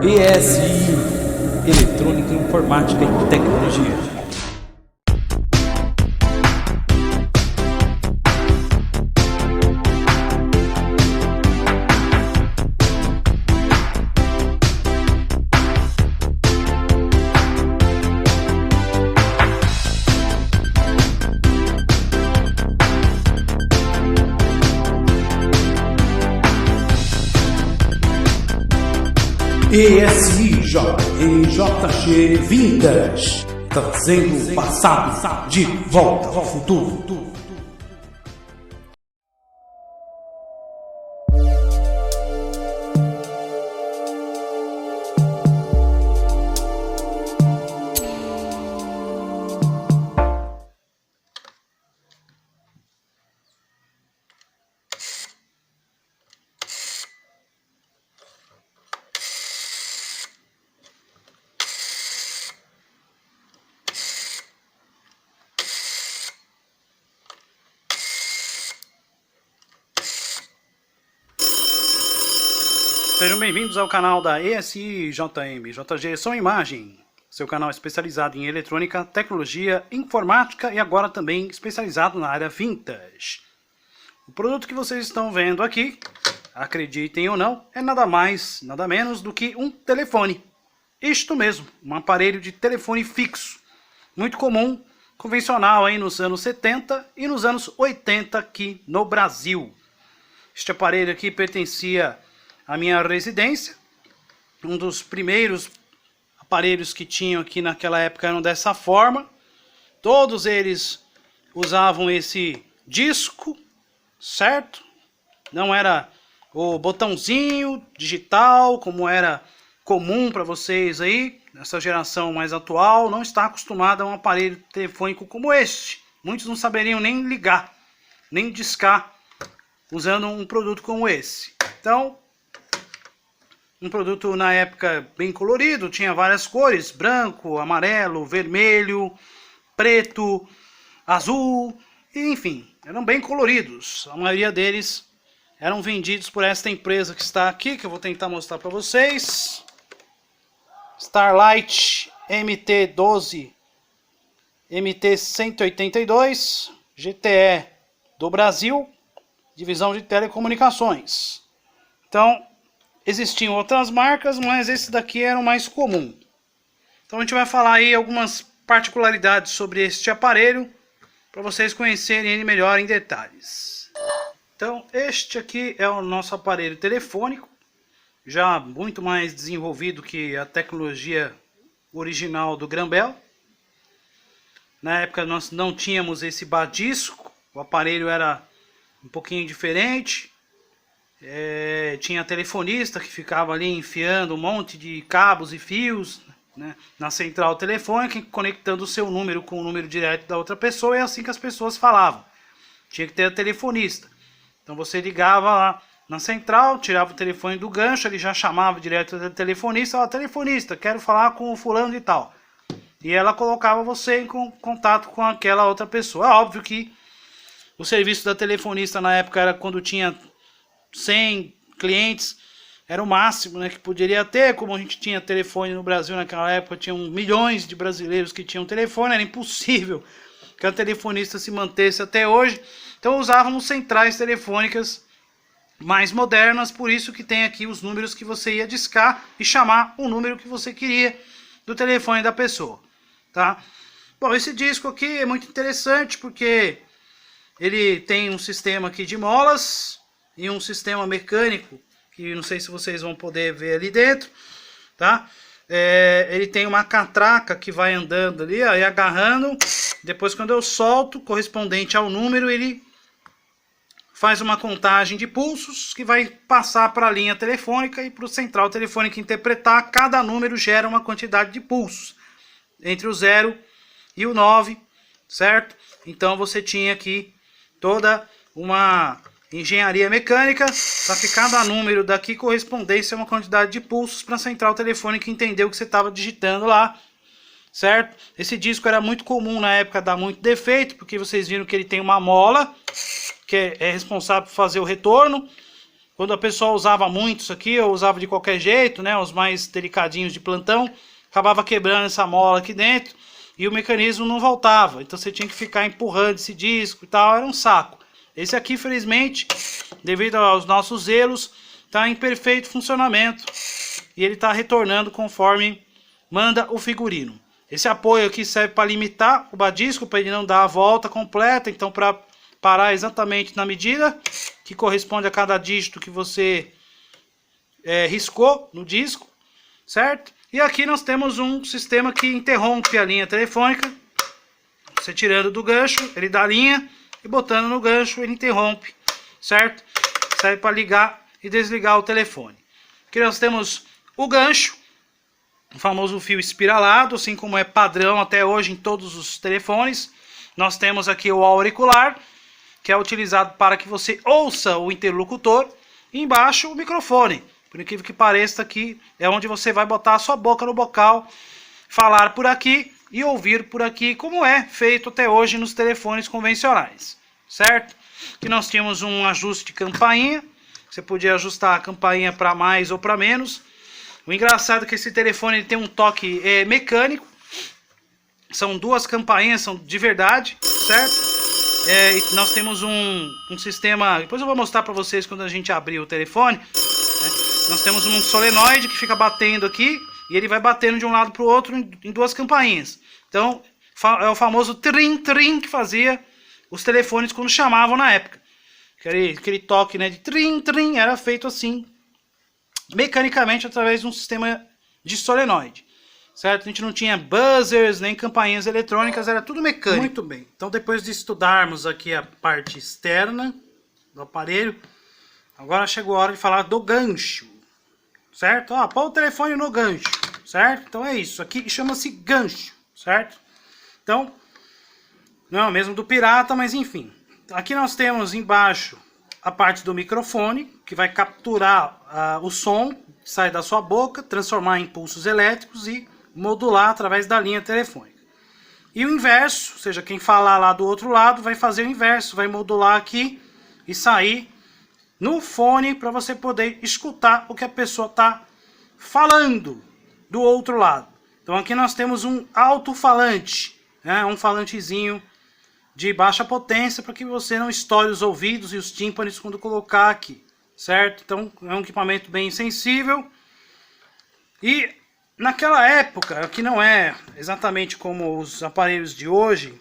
ESI, Eletrônica, Informática e Tecnologia. ESIJG Vintage, trazendo o passado de volta ao futuro. Sejam bem-vindos ao canal da ESIJG Som e Imagem, seu canal especializado em eletrônica, tecnologia, informática e agora também especializado na área vintage. O produto que vocês estão vendo aqui, acreditem ou não, é nada mais, nada menos do que um telefone. Isto mesmo, um aparelho de telefone fixo, muito comum, convencional aí nos anos 70 e nos anos 80 aqui no Brasil. Este aparelho aqui pertencia a minha residência, um dos primeiros aparelhos que tinham aqui naquela época eram dessa forma. Todos eles usavam esse disco, certo? Não era o botãozinho digital, como era comum para vocês aí, nessa geração mais atual, não está acostumada a um aparelho telefônico como este. Muitos não saberiam nem ligar, nem discar, usando um produto como esse. Então, um produto na época bem colorido, tinha várias cores, branco, amarelo, vermelho, preto, azul, enfim, eram bem coloridos. A maioria deles eram vendidos por esta empresa que está aqui, que eu vou tentar mostrar para vocês. Starlight MT12, MT182, GTE do Brasil, divisão de telecomunicações. Então, existiam outras marcas, mas esse daqui era o mais comum. Então a gente vai falar aí algumas particularidades sobre este aparelho, para vocês conhecerem ele melhor em detalhes. Então este aqui é o nosso aparelho telefônico, já muito mais desenvolvido que a tecnologia original do Graham-Bell. Na época nós não tínhamos esse badisco, o aparelho era um pouquinho diferente. Tinha telefonista que ficava ali enfiando um monte de cabos e fios, né, na central telefônica, conectando o seu número com o número direto da outra pessoa, e é assim que as pessoas falavam. Tinha que ter telefonista. Então você ligava lá na central, tirava o telefone do gancho, ele já chamava direto do telefonista: ó, telefonista, quero falar com o fulano e tal. E ela colocava você em contato com aquela outra pessoa. É óbvio que o serviço da telefonista na época era quando tinha 100 clientes, era o máximo, né, que poderia ter. Como a gente tinha telefone no Brasil naquela época, tinham milhões de brasileiros que tinham telefone, era impossível que a telefonista se mantesse até hoje. Então usávamos centrais telefônicas mais modernas, por isso que tem aqui os números que você ia discar e chamar o número que você queria do telefone da pessoa, tá? Bom, esse disco aqui é muito interessante porque ele tem um sistema aqui de molas e um sistema mecânico, que não sei se vocês vão poder ver ali dentro, tá? Ele tem uma catraca que vai andando ali, ó, e agarrando. Depois, quando eu solto, correspondente ao número, ele faz uma contagem de pulsos que vai passar para a linha telefônica e para o central telefônica interpretar. Cada número gera uma quantidade de pulsos entre o 0 e o 9, certo? Então você tinha aqui toda uma engenharia mecânica para que cada número daqui correspondesse a uma quantidade de pulsos para a central telefônica entender o que você estava digitando lá, certo? Esse disco era muito comum na época dar muito defeito, porque vocês viram que ele tem uma mola que é responsável por fazer o retorno. quando a pessoa usava muito isso aqui, ou usava de qualquer jeito, né, os mais delicadinhos de plantão, acabava quebrando essa mola aqui dentro e o mecanismo não voltava. Então você tinha que ficar empurrando esse disco e tal, era um saco. Esse aqui, felizmente, devido aos nossos zelos, está em perfeito funcionamento e ele está retornando conforme manda o figurino. Esse apoio aqui serve para limitar o badisco, para ele não dar a volta completa, então para parar exatamente na medida que corresponde a cada dígito que você riscou no disco, certo? E aqui nós temos um sistema que interrompe a linha telefônica. Você tirando do gancho, ele dá a linha, e botando no gancho, ele interrompe, certo? Serve para ligar e desligar o telefone. Aqui nós temos o gancho, o famoso fio espiralado, assim como é padrão até hoje em todos os telefones. Nós temos aqui o auricular, que é utilizado para que você ouça o interlocutor, e embaixo o microfone. Por incrível que pareça, aqui é onde você vai botar a sua boca no bocal, falar por aqui e ouvir por aqui, como é feito até hoje nos telefones convencionais, certo? Aqui nós tínhamos um ajuste de campainha, você podia ajustar a campainha para mais ou para menos. O engraçado é que esse telefone ele tem um toque mecânico, são duas campainhas, são de verdade, certo? E nós temos um sistema, depois eu vou mostrar para vocês quando a gente abrir o telefone, né? Nós temos um solenoide que fica batendo aqui e ele vai batendo de um lado para o outro em duas campainhas. Então é o famoso trim-trim que fazia os telefones quando chamavam na época. Aquele toque, né, de trim-trim era feito assim, mecanicamente através de um sistema de solenoide. Certo? A gente não tinha buzzers, nem campainhas eletrônicas, era tudo mecânico. Muito bem. Então depois de estudarmos aqui a parte externa do aparelho, agora chegou a hora de falar do gancho. Certo? Põe o telefone no gancho. Certo? Então é isso. Aqui chama-se gancho. Certo? Então, não é o mesmo do pirata, mas enfim. Aqui nós temos embaixo a parte do microfone, que vai capturar o som que sai da sua boca, transformar em impulsos elétricos e modular através da linha telefônica. E o inverso, ou seja, quem falar lá do outro lado vai fazer o inverso, vai modular aqui e sair no fone para você poder escutar o que a pessoa está falando do outro lado. Então aqui nós temos um alto-falante, né? Um falantezinho de baixa potência para que você não estoure os ouvidos e os tímpanos quando colocar aqui, certo? Então é um equipamento bem sensível. E naquela época, que não é exatamente como os aparelhos de hoje,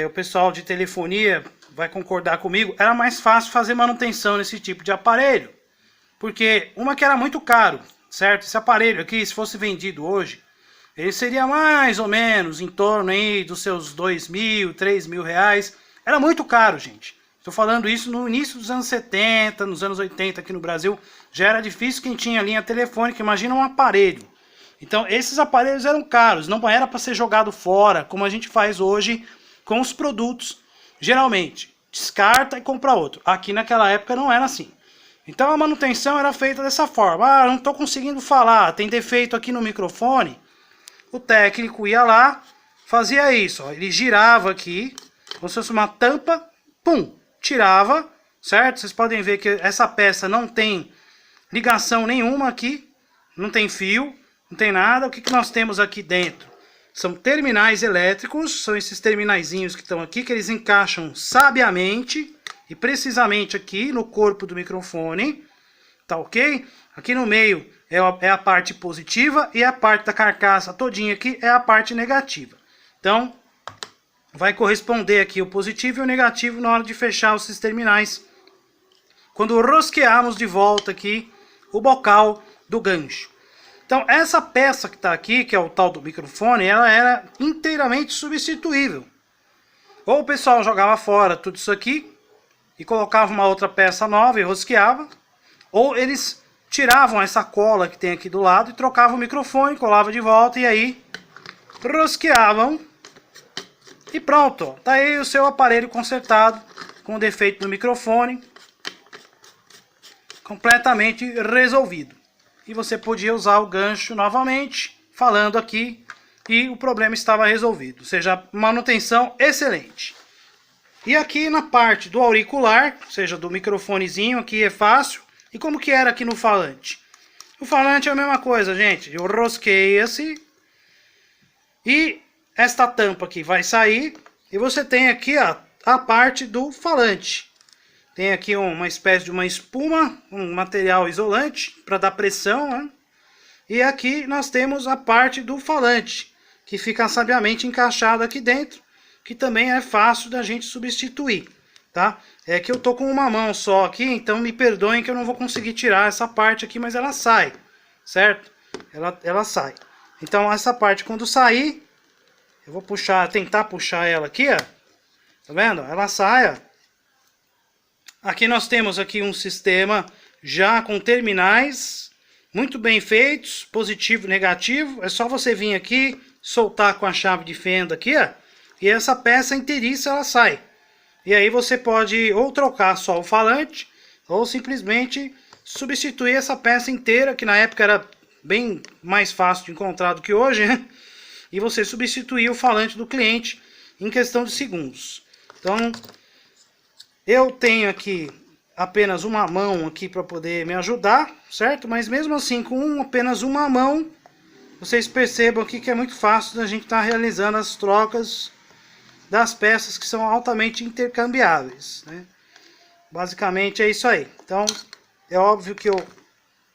o pessoal de telefonia vai concordar comigo, era mais fácil fazer manutenção nesse tipo de aparelho. Porque uma que era muito caro, certo? Esse aparelho aqui, se fosse vendido hoje, ele seria mais ou menos em torno aí dos seus R$2.000, R$3.000. Era muito caro, gente. Estou falando isso no início dos anos 70, nos anos 80 aqui no Brasil. Já era difícil quem tinha linha telefônica, imagina um aparelho. Então esses aparelhos eram caros, não era para ser jogado fora, como a gente faz hoje com os produtos. Geralmente, descarta e compra outro. Aqui naquela época não era assim. Então a manutenção era feita dessa forma. Não estou conseguindo falar, tem defeito aqui no microfone. O técnico ia lá, fazia isso, ó, ele girava aqui, como se fosse uma tampa, pum, tirava, certo? Vocês podem ver que essa peça não tem ligação nenhuma aqui, não tem fio, não tem nada. O que nós temos aqui dentro? São terminais elétricos, são esses terminaizinhos que estão aqui, que eles encaixam sabiamente e precisamente aqui no corpo do microfone, tá ok? Aqui no meio é a parte positiva e a parte da carcaça todinha aqui é a parte negativa. Então, vai corresponder aqui o positivo e o negativo na hora de fechar esses terminais. Quando rosquearmos de volta aqui o bocal do gancho. Então, essa peça que está aqui, que é o tal do microfone, ela era inteiramente substituível. Ou o pessoal jogava fora tudo isso aqui e colocava uma outra peça nova e rosqueava, ou eles tiravam essa cola que tem aqui do lado e trocavam o microfone, colava de volta e aí rosqueavam e pronto, ó, tá aí o seu aparelho consertado com o defeito do microfone completamente resolvido. E você podia usar o gancho novamente, falando aqui, e o problema estava resolvido. Ou seja, manutenção excelente. E aqui na parte do auricular, ou seja, do microfonezinho, aqui é fácil. E como que era aqui no falante? O falante é a mesma coisa, gente. Eu rosquei esse. E esta tampa aqui vai sair. E você tem aqui ó, a parte do falante. Tem aqui uma espécie de uma espuma, um material isolante para dar pressão, né? E aqui nós temos a parte do falante, que fica sabiamente encaixado aqui dentro, que também é fácil da gente substituir, tá? É que eu tô com uma mão só aqui, então me perdoem que eu não vou conseguir tirar essa parte aqui, mas ela sai, certo? Ela sai. Então essa parte quando sair, eu vou puxar, tentar puxar ela aqui, ó. Tá vendo? Ela sai, ó. Aqui nós temos aqui um sistema já com terminais muito bem feitos, positivo e negativo. É só você vir aqui, soltar com a chave de fenda aqui, ó, e essa peça inteiriça ela sai. E aí você pode ou trocar só o falante, ou simplesmente substituir essa peça inteira, que na época era bem mais fácil de encontrar do que hoje, né? E você substituir o falante do cliente em questão de segundos. Então, eu tenho aqui apenas uma mão aqui para poder me ajudar, certo? Mas mesmo assim, com apenas uma mão, vocês percebam aqui que é muito fácil da gente estar realizando as trocas das peças que são altamente intercambiáveis, né? Basicamente é isso aí. Então, é óbvio que eu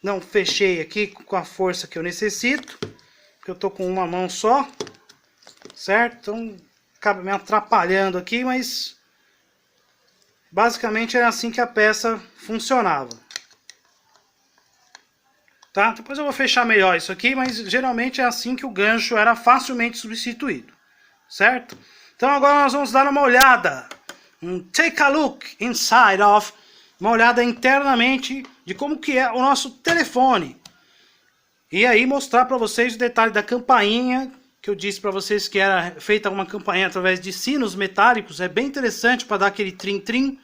não fechei aqui com a força que eu necessito, porque eu tô com uma mão só, certo? Então, acaba me atrapalhando aqui, mas basicamente era assim que a peça funcionava. Tá? Depois eu vou fechar melhor isso aqui, mas geralmente é assim que o gancho era facilmente substituído, certo? Então agora nós vamos dar uma olhada, take a look inside of, uma olhada internamente de como que é o nosso telefone. E aí mostrar para vocês o detalhe da campainha, que eu disse para vocês que era feita uma campainha através de sinos metálicos, é bem interessante para dar aquele trim-trim.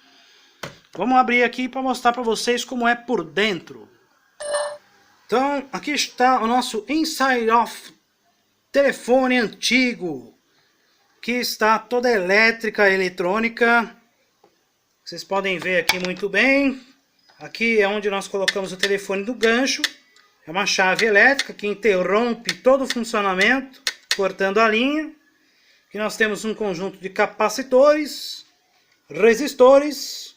Vamos abrir aqui para mostrar para vocês como é por dentro. Então, aqui está o nosso Inside of telefone antigo, que está toda elétrica, eletrônica. Vocês podem ver aqui muito bem. Aqui é onde nós colocamos o telefone do gancho. É uma chave elétrica que interrompe todo o funcionamento, cortando a linha. Aqui nós temos um conjunto de capacitores, resistores,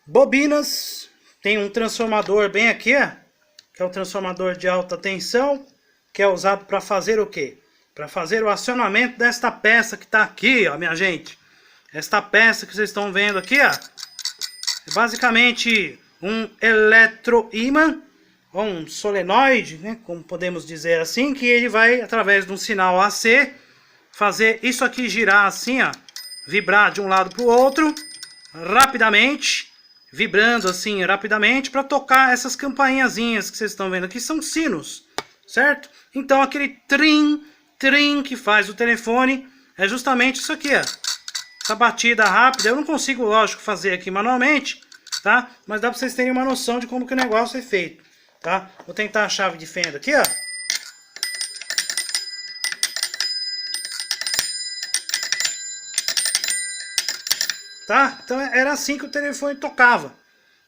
bobinas. Tem um transformador bem aqui, ó, que é o transformador de alta tensão, que é usado para fazer o quê? Para fazer o acionamento desta peça que está aqui, ó, minha gente. Esta peça que vocês estão vendo aqui, ó, é basicamente um eletroímã, ou um solenoide, né, como podemos dizer assim, que ele vai, através de um sinal AC, fazer isso aqui girar assim, ó, vibrar de um lado para o outro, rapidamente, vibrando assim rapidamente, para tocar essas campainhazinhas que vocês estão vendo aqui, são sinos, certo? Então aquele trim, trim que faz o telefone é justamente isso aqui, ó. Essa batida rápida, eu não consigo, lógico, fazer aqui manualmente, tá? Mas dá para vocês terem uma noção de como que o negócio é feito, tá? Vou tentar a chave de fenda aqui, ó. Tá? Então era assim que o telefone tocava.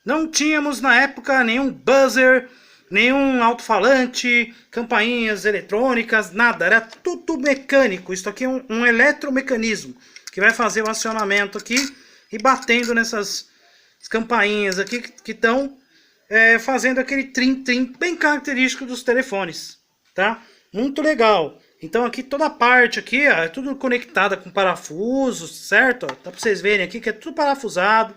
Não tínhamos na época nenhum buzzer, nenhum alto-falante, campainhas eletrônicas, nada. Era tudo mecânico. Isso aqui é um eletromecanismo que vai fazer o acionamento aqui e batendo nessas campainhas aqui que estão fazendo aquele trim-trim bem característico dos telefones, tá? Muito legal. Então aqui toda a parte aqui, ó, é tudo conectada com parafusos, certo? Ó, dá para vocês verem aqui que é tudo parafusado.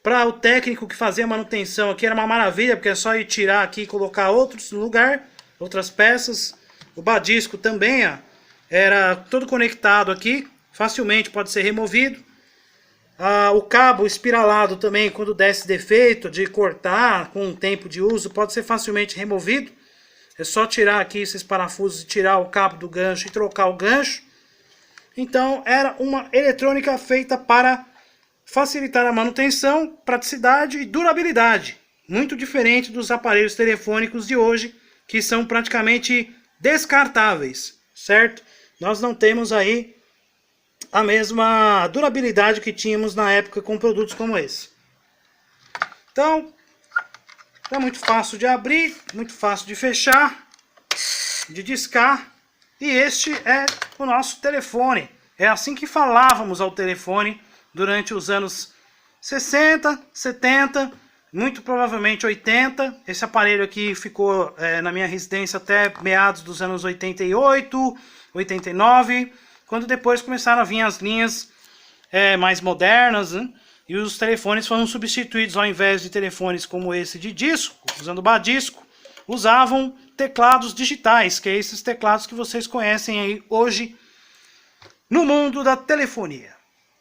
Para o técnico que fazia a manutenção aqui era uma maravilha, porque é só ir tirar aqui e colocar outros no lugar, outras peças. O badisco também, ó, era todo conectado aqui, facilmente pode ser removido. O cabo espiralado também, quando desse defeito de cortar com o tempo de uso, pode ser facilmente removido. É só tirar aqui esses parafusos e tirar o cabo do gancho e trocar o gancho. Então era uma eletrônica feita para facilitar a manutenção, praticidade e durabilidade. Muito diferente dos aparelhos telefônicos de hoje, que são praticamente descartáveis, certo? Nós não temos aí a mesma durabilidade que tínhamos na época com produtos como esse. Então, é muito fácil de abrir, muito fácil de fechar, de discar. E este é o nosso telefone. É assim que falávamos ao telefone durante os anos 60, 70, muito provavelmente 80. Esse aparelho aqui ficou na minha residência até meados dos anos 88, 89, quando depois começaram a vir as linhas mais modernas, né? E os telefones foram substituídos, ao invés de telefones como esse de disco, usando badisco, usavam teclados digitais, que é esses teclados que vocês conhecem aí hoje no mundo da telefonia,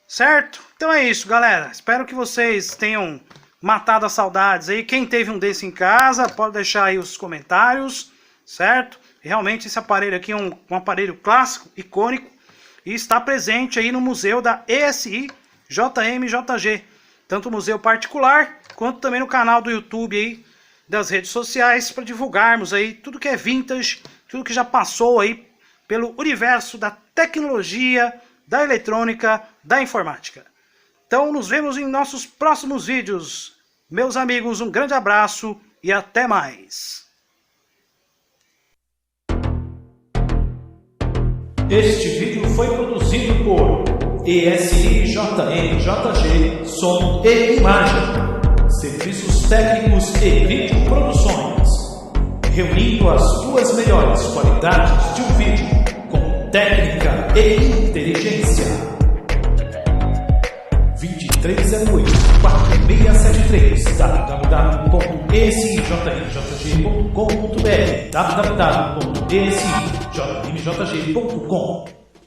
certo? Então é isso, galera. Espero que vocês tenham matado as saudades aí. Quem teve um desse em casa, pode deixar aí os comentários, certo? Realmente esse aparelho aqui é um aparelho clássico, icônico, e está presente aí no museu da ESI JMJG, tanto o museu particular, quanto também no canal do YouTube aí, das redes sociais, para divulgarmos aí tudo que é vintage, tudo que já passou aí pelo universo da tecnologia, da eletrônica, da informática. Então nos vemos em nossos próximos vídeos. Meus amigos, um grande abraço e até mais. Este vídeo foi produzido por ESI JMJG Som e Imagem, Serviços Técnicos e Vídeo Produções, reunindo as duas melhores qualidades de um vídeo com técnica e inteligência. 2308-4673 www.esijmjg.com.br www.esijmjg.com